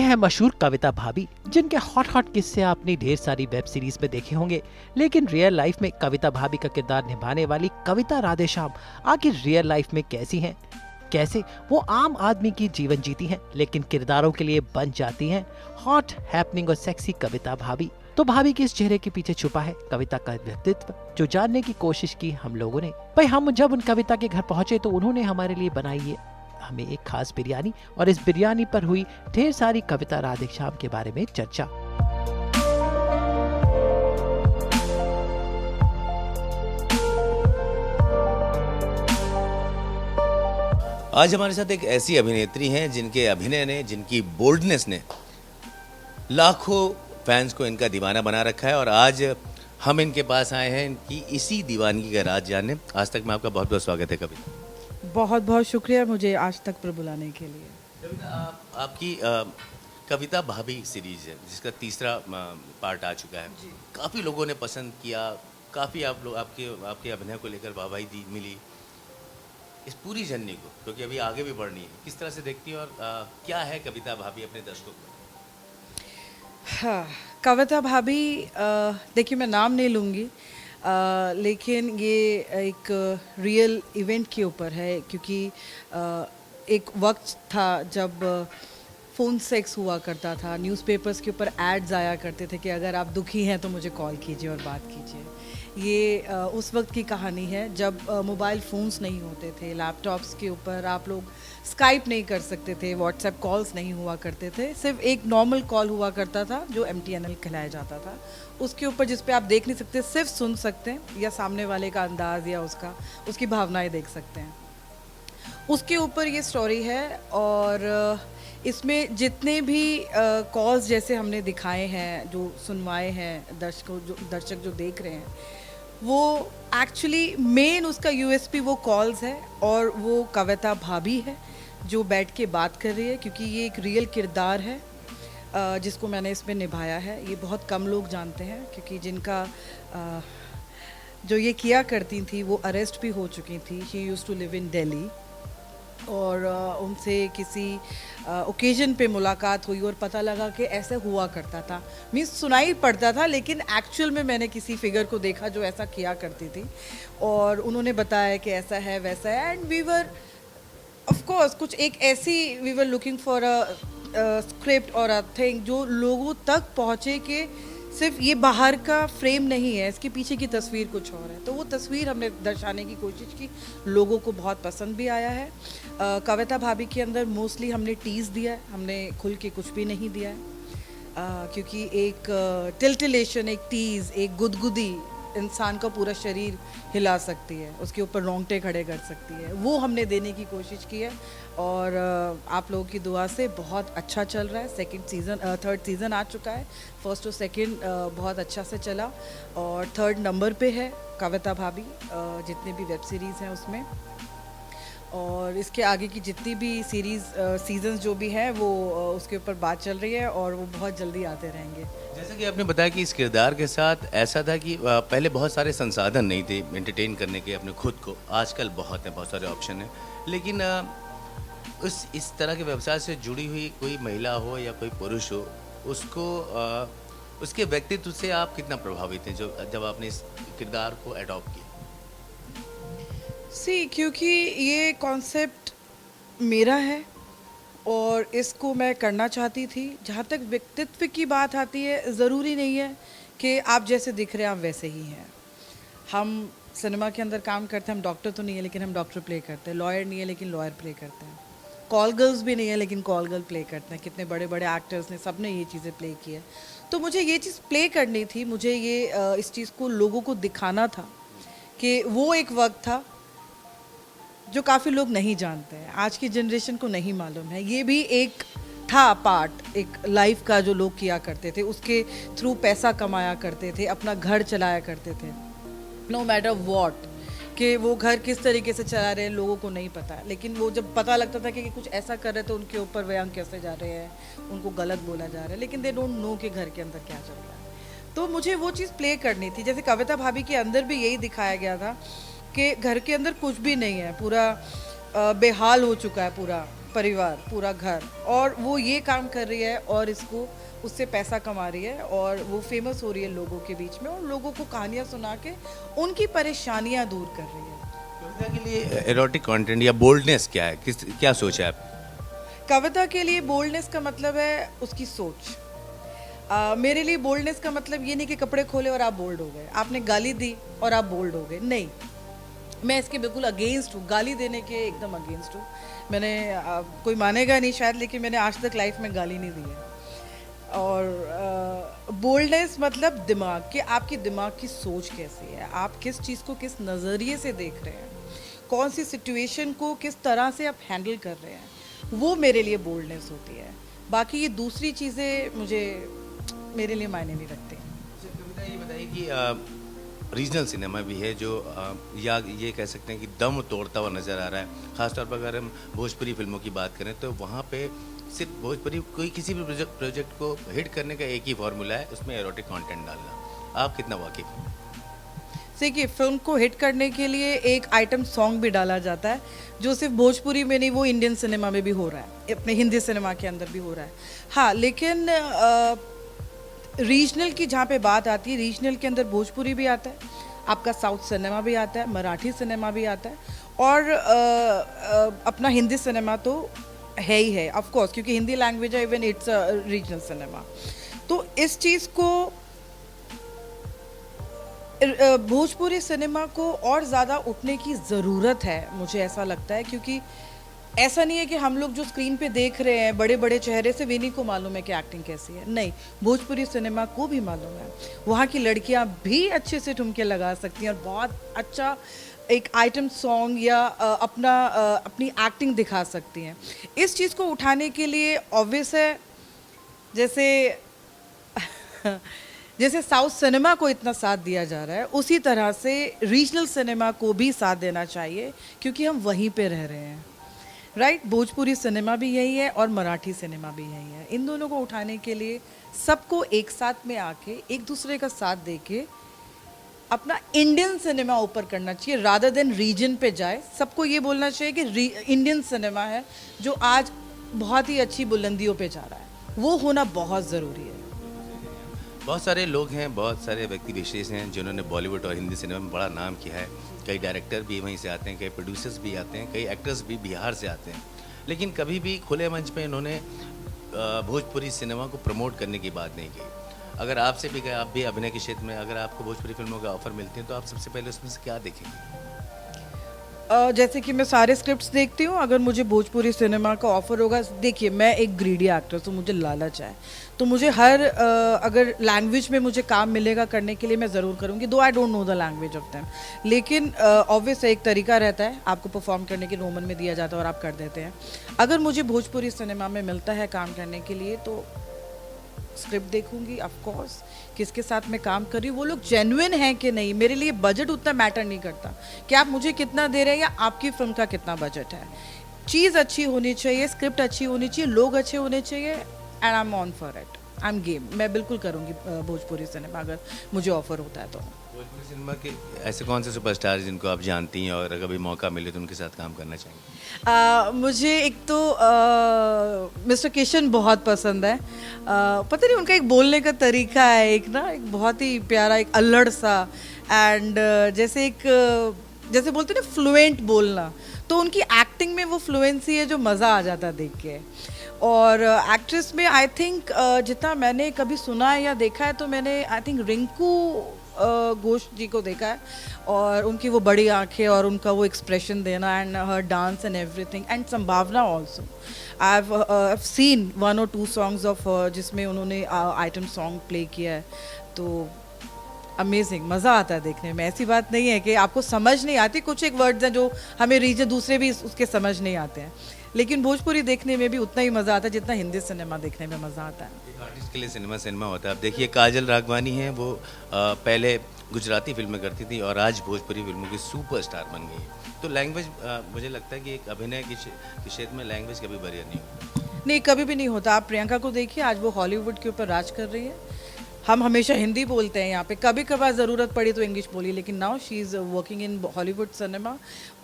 ये है मशहूर कविता भाभी, जिनके हॉट किस्से आपने ढेर सारी वेब सीरीज में देखे होंगे। लेकिन रियल लाइफ में कविता भाभी का किरदार निभाने वाली कविता राधेश्याम आखिर रियल लाइफ में कैसी हैं? कैसे वो आम आदमी की जीवन जीती हैं, लेकिन किरदारों के लिए बन जाती हैं हॉट, हैपनिंग और सेक्सी कविता भाभी। तो भाभी के इस चेहरे के पीछे छुपा है कविता का व्यक्तित्व, जो जानने की कोशिश की हम लोगों ने। भाई हम जब उन कविता के घर पहुंचे तो उन्होंने हमारे लिए बनाई है हमें एक खास बिरयानी, और इस बिरयानी पर हुई ढेर सारी कविता राधेश्याम के बारे में चर्चा। आज हमारे साथ एक ऐसी अभिनेत्री हैं जिनके अभिनय ने, जिनकी बोल्डनेस ने लाखों फैंस को इनका दीवाना बना रखा है। और आज हम इनके पास आए हैं इनकी इसी दीवानगी का राज जानने। आज तक में आपका बहुत बहुत स्वागत है कविता। बहुत बहुत शुक्रिया मुझे आज तक पर बुलाने के लिए। कविता, आपकी कविता भाभी सीरीज है जिसका तीसरा पार्ट आ चुका है। काफ़ी लोगों ने पसंद किया, काफ़ी आप लोग आपके अभिनय को लेकर वाहवाही दी मिली। इस पूरी जर्नी को, क्योंकि अभी आगे भी बढ़नी है, किस तरह से देखती हैं और क्या है कविता भाभी अपने दर्शकों को? हाँ, कविता भाभी देखिए मैं नाम नहीं लूँगी, लेकिन ये एक रियल इवेंट के ऊपर है, क्योंकि एक वक्त था जब फ़ोन सेक्स हुआ करता था, न्यूज़पेपर्स के ऊपर एड्स आया करते थे कि अगर आप दुखी हैं तो मुझे कॉल कीजिए और बात कीजिए। ये उस वक्त की कहानी है जब मोबाइल फ़ोन्स नहीं होते थे, लैपटॉप्स के ऊपर आप लोग स्काइप नहीं कर सकते थे, व्हाट्सएप कॉल्स नहीं हुआ करते थे, सिर्फ एक नॉर्मल कॉल हुआ करता था जो MTNL कहलाया जाता था। उसके ऊपर जिस पे आप देख नहीं सकते, सिर्फ सुन सकते हैं या सामने वाले का अंदाज़ या उसकी भावनाएं देख सकते हैं। उसके ऊपर ये स्टोरी है। और इसमें जितने भी कॉल्स जैसे हमने दिखाए हैं, जो सुनवाए हैं दर्शक जो देख रहे हैं, वो एक्चुअली मेन उसका USP वो कॉल्स है और वो कविता भाभी है जो बैठ के बात कर रही है, क्योंकि ये एक रियल किरदार है जिसको मैंने इसमें निभाया है। ये बहुत कम लोग जानते हैं, क्योंकि जिनका जो ये किया करती थी वो अरेस्ट भी हो चुकी थी। She used to live in Delhi और उनसे किसी ओकेजन पे मुलाकात हुई और पता लगा कि ऐसे हुआ करता था। मीन्स सुनाई पड़ता था, लेकिन एक्चुअल में मैंने किसी फिगर को देखा जो ऐसा किया करती थी और उन्होंने बताया कि ऐसा है वैसा है। And we were of course कुछ एक ऐसी we were looking for a script और अ थिंग जो लोगों तक पहुँचे कि सिर्फ ये बाहर का फ्रेम नहीं है, इसके पीछे की तस्वीर कुछ और है। तो वो तस्वीर हमने दर्शाने की कोशिश की, लोगों को बहुत पसंद भी आया है। कविता भाभी के अंदर मोस्टली हमने टीज दिया है, हमने खुल के कुछ भी नहीं दिया है, क्योंकि एक टिल्टिलेशन, एक टीज, एक गुदगुदी इंसान का पूरा शरीर हिला सकती है, उसके ऊपर रोंगटे खड़े कर सकती है। वो हमने देने की कोशिश की है और आप लोगों की दुआ से बहुत अच्छा चल रहा है। थर्ड सीज़न आ चुका है। फर्स्ट और सेकंड बहुत अच्छा से चला और थर्ड नंबर पे है कविता भाभी जितने भी वेब सीरीज़ हैं उसमें। और इसके आगे की जितनी भी सीजन्स जो भी हैं वो उसके ऊपर बात चल रही है और वो बहुत जल्दी आते रहेंगे। जैसा कि आपने बताया कि इस किरदार के साथ ऐसा था कि पहले बहुत सारे संसाधन नहीं थे एंटरटेन करने के अपने खुद को। आजकल बहुत सारे ऑप्शन हैं, लेकिन इस तरह के व्यवसाय से जुड़ी हुई कोई महिला हो या कोई पुरुष हो, उसके व्यक्तित्व से आप कितना प्रभावित हैं जब आपने इस किरदार को एडॉप्ट किया? क्योंकि ये कॉन्सेप्ट मेरा है और इसको मैं करना चाहती थी। जहाँ तक व्यक्तित्व की बात आती है, ज़रूरी नहीं है कि आप जैसे दिख रहे हैं आप वैसे ही हैं। हम सिनेमा के अंदर काम करते हैं, हम डॉक्टर तो नहीं है लेकिन हम डॉक्टर प्ले करते हैं, लॉयर नहीं है लेकिन लॉयर प्ले करते हैं, कॉल गर्ल्स भी नहीं है लेकिन कॉल गर्ल प्ले करते हैं। कितने बड़े बड़े एक्टर्स ने, सब ने ये चीज़ें प्ले की है। तो मुझे ये चीज़ प्ले करनी थी, मुझे ये इस चीज़ को लोगों को दिखाना था कि वो एक वक्त था जो काफ़ी लोग नहीं जानते हैं, आज की जनरेशन को नहीं मालूम है। ये भी एक था पार्ट, एक लाइफ का जो लोग किया करते थे, उसके थ्रू पैसा कमाया करते थे, अपना घर चलाया करते थे, नो मैटर वॉट, कि वो घर किस तरीके से चला रहे हैं लोगों को नहीं पता। लेकिन वो जब पता लगता था कि कुछ ऐसा कर रहे थे, उनके ऊपर व्यंग कैसे जा रहे हैं, उनको गलत बोला जा रहा है, लेकिन दे डोंट नो कि घर के अंदर क्या चल रहा है। तो मुझे वो चीज़ प्ले करनी थी। जैसे कविता भाभी के अंदर भी यही दिखाया गया था कि घर के अंदर कुछ भी नहीं है, पूरा बेहाल हो चुका है पूरा परिवार, पूरा घर, और वो ये काम कर रही है और इसको उससे पैसा कमा रही है और वो फेमस हो रही है लोगों के बीच में और लोगों को कहानियाँ सुना के उनकी परेशानियाँ दूर कर रही है। कविता के लिए एरोटिक कंटेंट या बोल्डनेस क्या है, क्या सोच है आप? कविता के लिए बोल्डनेस का मतलब है उसकी सोच। मेरे लिए बोल्डनेस का मतलब ये नहीं कि कपड़े खोले और आप बोल्ड हो गए, आपने गाली दी और आप बोल्ड हो गए, नहीं। मैं इसके बिल्कुल अगेंस्ट हूँ, गाली देने के एकदम अगेंस्ट हूँ। मैंने कोई मानेगा नहीं शायद, लेकिन मैंने आज तक लाइफ में गाली नहीं दी है। और बोल्डनेस मतलब दिमाग, कि आपकी दिमाग की सोच कैसी है, आप किस चीज़ को किस नज़रिए से देख रहे हैं, कौन सी सिचुएशन को किस तरह से आप हैंडल कर रहे हैं, वो मेरे लिए बोल्डनेस होती है। बाकी ये दूसरी चीज़ें मुझे मेरे लिए मायने नहीं रखती। कविता ये बताइए कि रीजनल सिनेमा भी है जो या ये कह सकते हैं कि दम तोड़ता हुआ नज़र आ रहा है। ख़ासतौर पर अगर हम भोजपुरी फिल्मों की बात करें तो वहाँ पे सिर्फ भोजपुरी, कोई किसी भी प्रोजेक्ट को हिट करने का एक ही फार्मूला है, उसमें एरोटिक कंटेंट डालना। आप कितना वाकिफ हैं? देखिए, फिल्म को हिट करने के लिए एक आइटम सॉन्ग भी डाला जाता है, जो सिर्फ भोजपुरी में नहीं, वो इंडियन सिनेमा में भी हो रहा है, अपने हिंदी सिनेमा के अंदर भी हो रहा है। हाँ, लेकिन रीजनल की जहाँ पे बात आती है, रीजनल के अंदर भोजपुरी भी आता है, आपका साउथ सिनेमा भी आता है, मराठी सिनेमा भी आता है, और अपना हिंदी सिनेमा तो है ही है ऑफ कोर्स, क्योंकि हिंदी लैंग्वेज है, इवन इट्स रीजनल सिनेमा। तो इस चीज़ को भोजपुरी सिनेमा को और ज़्यादा उठने की ज़रूरत है, मुझे ऐसा लगता है, क्योंकि ऐसा नहीं है कि हम लोग जो स्क्रीन पे देख रहे हैं बड़े बड़े चेहरे से, इन्हीं को मालूम है कि एक्टिंग कैसी है। नहीं, भोजपुरी सिनेमा को भी मालूम है, वहाँ की लड़कियाँ भी अच्छे से ठुमके लगा सकती हैं और बहुत अच्छा एक आइटम सॉन्ग या अपनी एक्टिंग दिखा सकती हैं। इस चीज़ को उठाने के लिए ऑब्वियस है, जैसे साउथ सिनेमा को इतना साथ दिया जा रहा है, उसी तरह से रीजनल सिनेमा को भी साथ देना चाहिए, क्योंकि हम वहीं पे रह रहे हैं, राइट। भोजपुरी सिनेमा भी यही है और मराठी सिनेमा भी यही है। इन दोनों को उठाने के लिए सबको एक साथ में आके एक दूसरे का साथ दे के अपना इंडियन सिनेमा ऊपर करना चाहिए, रादर देन रीजन पे जाए। सबको ये बोलना चाहिए कि इंडियन सिनेमा है जो आज बहुत ही अच्छी बुलंदियों पे जा रहा है, वो होना बहुत ज़रूरी है। बहुत सारे लोग हैं, बहुत सारे व्यक्ति विशेष हैं जिन्होंने बॉलीवुड और हिंदी सिनेमा में बड़ा नाम किया है। कई डायरेक्टर भी वहीं से आते हैं, कई प्रोड्यूसर्स भी आते हैं, कई एक्टर्स भी बिहार से आते हैं, लेकिन कभी भी खुले मंच पे इन्होंने भोजपुरी सिनेमा को प्रमोट करने की बात नहीं की। अगर आपसे भी गए, आप भी अभिनय के क्षेत्र में, अगर आपको भोजपुरी फिल्मों का ऑफर मिलती है तो आप सबसे पहले उसमें से क्या देखेंगे? जैसे कि मैं सारे स्क्रिप्ट्स देखती हूँ, अगर मुझे भोजपुरी सिनेमा का ऑफर होगा, देखिए मैं एक ग्रीडी एक्ट्रेस हूँ, मुझे लालच है, तो मुझे हर अगर लैंग्वेज में मुझे काम मिलेगा करने के लिए मैं ज़रूर करूँगी, दो I don't know the language of them. लेकिन ऑब्वियस एक तरीका रहता है आपको परफॉर्म करने के, रोमन में दिया जाता है और आप कर देते हैं। अगर मुझे भोजपुरी सिनेमा में मिलता है काम करने के लिए तो स्क्रिप्ट देखूंगी ऑफ कोर्स, किसके साथ मैं काम कर रही हूँ, वो लोग जेन्युइन हैं कि नहीं। मेरे लिए बजट उतना मैटर नहीं करता कि आप मुझे कितना दे रहे हैं या आपकी फिल्म का कितना बजट है। चीज़ अच्छी होनी चाहिए, स्क्रिप्ट अच्छी होनी चाहिए, लोग अच्छे होने चाहिए, and I am on for it, I am game. मैं बिल्कुल करूँगी भोजपुरी सिनेमा अगर मुझे ऑफर होता है तो। भोजपुरी सिनेमा के ऐसे कौन से सुपरस्टार जिनको आप जानती हैं और अगर कभी मौका मिले तो उनके साथ काम करना चाहेंगे? मुझे एक तो मिस्टर किशन बहुत पसंद है। पता नहीं उनका एक बोलने का तरीका है, एक ना एक बहुत ही प्यारा, एक अल्लड़ सा, एंड जैसे बोलते हैं ना फ्लुएंट बोलना, तो उनकी एक्टिंग में वो फ्लुएंसी है जो मज़ा आ जाता है देख के। और एक्ट्रेस में आई थिंक जितना मैंने कभी सुना है या देखा है, तो मैंने आई थिंक रिंकू घोष जी को देखा है, और उनकी वो बड़ी आंखें और उनका वो एक्सप्रेशन देना and her dance and everything, and Sambhavna also. I have seen 1 or 2 songs of जिसमें उन्होंने आइटम सॉन्ग प्ले किया है, तो अमेजिंग, मज़ा आता है देखने में। ऐसी बात नहीं है कि आपको समझ नहीं आती, कुछ एक वर्ड्स हैं जो हमें रीजन दूसरे भी उसके समझ नहीं आते हैं, लेकिन भोजपुरी देखने में भी उतना ही मज़ा आता है जितना हिंदी सिनेमा देखने में मज़ा आता है। एक आर्टिस्ट के लिए सिनेमा होता है। अब देखिए काजल राघवानी हैं, वो पहले गुजराती फिल्में करती थी और आज भोजपुरी फिल्मों की सुपरस्टार बन गई है। तो लैंग्वेज, मुझे लगता है कि एक अभिनय के क्षेत्र में लैंग्वेज कभी बैरियर नहीं होता। नहीं, कभी भी नहीं होता। आप प्रियंका को देखिए, आज वो हॉलीवुड के ऊपर राज कर रही है। हम हमेशा हिंदी बोलते हैं यहाँ पे, कभी कभार ज़रूरत पड़ी तो इंग्लिश बोली, लेकिन now she is working in Hollywood cinema.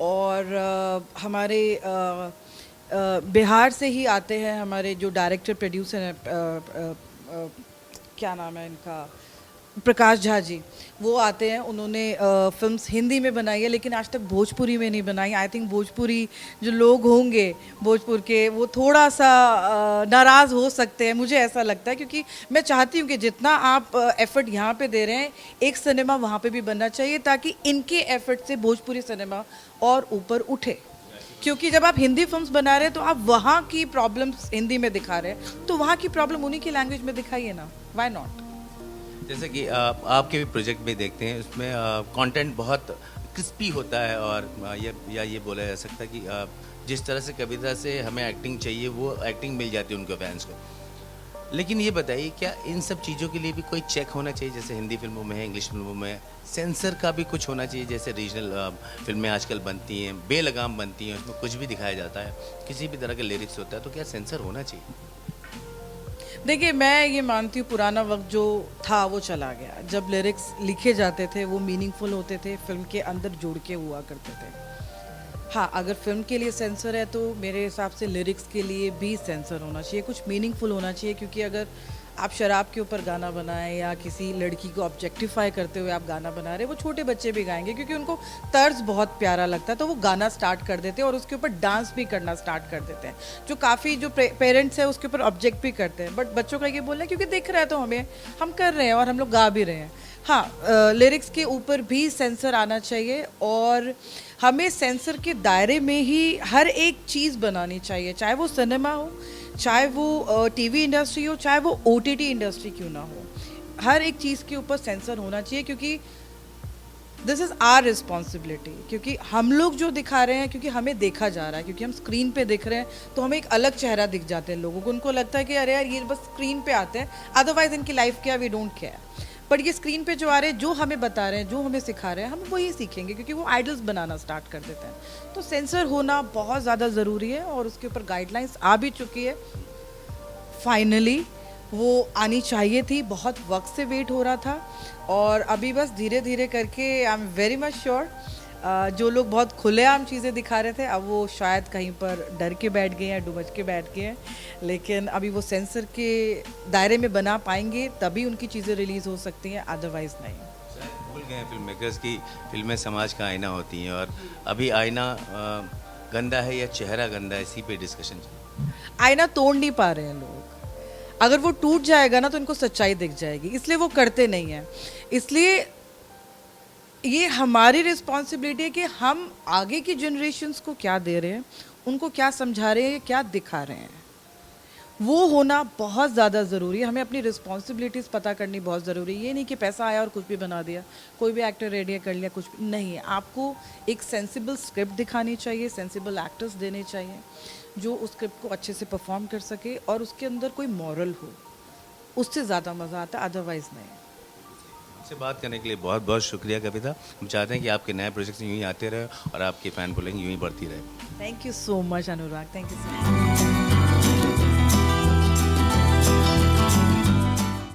और हमारे बिहार से ही आते हैं हमारे जो डायरेक्टर प्रोड्यूसर हैं, क्या नाम है इनका, प्रकाश झा जी। वो आते हैं, उन्होंने फिल्म्स हिंदी में बनाई है लेकिन आज तक भोजपुरी में नहीं बनाई। आई थिंक भोजपुरी जो लोग होंगे भोजपुर के, वो थोड़ा सा नाराज़ हो सकते हैं, मुझे ऐसा लगता है, क्योंकि मैं चाहती हूँ कि जितना आप एफर्ट यहाँ पे दे रहे हैं, एक सिनेमा वहाँ पे भी बनना चाहिए ताकि इनके एफर्ट से भोजपुरी सिनेमा और ऊपर उठे। क्योंकि जब आप हिंदी फिल्म्स बना रहे हैं तो आप वहाँ की प्रॉब्लम्स हिंदी में दिखा रहे हैं, तो वहाँ की प्रॉब्लम उन्हीं की लैंग्वेज में दिखाइए ना, व्हाई नॉट। जैसे कि आपके भी प्रोजेक्ट में देखते हैं, उसमें कंटेंट बहुत क्रिस्पी होता है, और ये बोला जा सकता है कि जिस तरह से कविता से हमें एक्टिंग चाहिए वो एक्टिंग मिल जाती है उनके फैंस को। लेकिन ये बताइए, क्या इन सब चीज़ों के लिए भी कोई चेक होना चाहिए, जैसे हिंदी फिल्मों में है, इंग्लिश फिल्मों में है, सेंसर का भी कुछ होना चाहिए? जैसे रीजनल फिल्में आजकल बनती हैं, बेलगाम बनती हैं, उसमें कुछ भी दिखाया जाता है, किसी भी तरह के लिरिक्स होता है, तो क्या सेंसर होना चाहिए? देखिए, मैं ये मानती हूँ पुराना वक्त जो था वो चला गया। जब लिरिक्स लिखे जाते थे वो मीनिंगफुल होते थे, फिल्म के अंदर जुड़ के हुआ करते थे। हाँ, अगर फिल्म के लिए सेंसर है तो मेरे हिसाब से लिरिक्स के लिए भी सेंसर होना चाहिए, कुछ मीनिंगफुल होना चाहिए। क्योंकि अगर आप शराब के ऊपर गाना बनाएं या किसी लड़की को ऑब्जेक्टिफाई करते हुए आप गाना बना रहे हैं, वो छोटे बच्चे भी गाएंगे क्योंकि उनको तर्ज बहुत प्यारा लगता है, तो वो गाना स्टार्ट कर देते हैं और उसके ऊपर डांस भी करना स्टार्ट कर देते हैं। जो काफ़ी जो पेरेंट्स हैं उसके ऊपर ऑब्जेक्ट भी करते हैं, बट बच्चों का ये बोलना है क्योंकि दिख रहा है तो हम कर रहे हैं और हम लोग गा भी रहे हैं। हाँ, लिरिक्स के ऊपर भी सेंसर आना चाहिए और हमें सेंसर के दायरे में ही हर एक चीज़ बनानी चाहिए, चाहे वो सिनेमा हो, चाहे वो टीवी इंडस्ट्री हो, चाहे वो ओटीटी इंडस्ट्री क्यों ना हो। हर एक चीज़ के ऊपर सेंसर होना चाहिए क्योंकि दिस इज़ आवर रिस्पॉन्सिबिलिटी। क्योंकि हम लोग जो दिखा रहे हैं, क्योंकि हमें देखा जा रहा है, क्योंकि हम स्क्रीन पे दिख रहे हैं तो हमें एक अलग चेहरा दिख जाते हैं लोगों को। उनको लगता है कि अरे यार ये बस स्क्रीन पे आते हैं, अदरवाइज इनकी लाइफ क्या, वी डोंट केयर। पर ये स्क्रीन पे जो आ रहे हैं, जो हमें बता रहे हैं, जो हमें सिखा रहे हैं, हम वही सीखेंगे क्योंकि वो आइडल्स बनाना स्टार्ट कर देते हैं। तो सेंसर होना बहुत ज़्यादा ज़रूरी है और उसके ऊपर गाइडलाइंस आ भी चुकी है। फाइनली वो आनी चाहिए थी, बहुत वक्त से वेट हो रहा था और अभी बस धीरे धीरे करके I am very much sure जो लोग बहुत खुलेआम चीज़ें दिखा रहे थे, अब वो शायद कहीं पर डर के बैठ गए हैं, डुबच के बैठ गए हैं। लेकिन अभी वो सेंसर के दायरे में बना पाएंगे तभी उनकी चीज़ें रिलीज़ हो सकती हैं, अदरवाइज नहीं। भूल गए फिल्म मेकर्स की फिल्में समाज का आईना होती हैं, और अभी आईना गंदा है या चेहरा गंदा है, इसी पे डिस्कशन चल। आईना तोड़ नहीं पा रहे हैं लोग। अगर वो टूट जाएगा ना तो इनको सच्चाई दिख जाएगी, इसलिए वो करते नहीं हैं। इसलिए ये हमारी रिस्पॉन्सिबिलिटी है कि हम आगे की जनरेशन्स को क्या दे रहे हैं, उनको क्या समझा रहे हैं, क्या दिखा रहे हैं, वो होना बहुत ज़्यादा ज़रूरी है। हमें अपनी रिस्पॉन्सिबिलिटीज़ पता करनी बहुत ज़रूरी है। ये नहीं कि पैसा आया और कुछ भी बना दिया, कोई भी एक्टर रेडी कर लिया, कुछ भी नहीं है। आपको एक सेंसिबल स्क्रिप्ट दिखानी चाहिए, सेंसिबल एक्टर्स देने चाहिए जो उस स्क्रिप्ट को अच्छे से परफॉर्म कर सके और उसके अंदर कोई मॉरल हो, उससे ज़्यादा मज़ा आता है, अदरवाइज़ नहीं। आपसे बात करने के लिए बहुत बहुत शुक्रिया कविता। हम चाहते हैं कि आपके नए प्रोजेक्ट्स यूँ ही आते रहे और आपकी फ़ैन फॉलोइंग यूँ ही बढ़ती रहे। Thank you so much Anurag, thank you so much.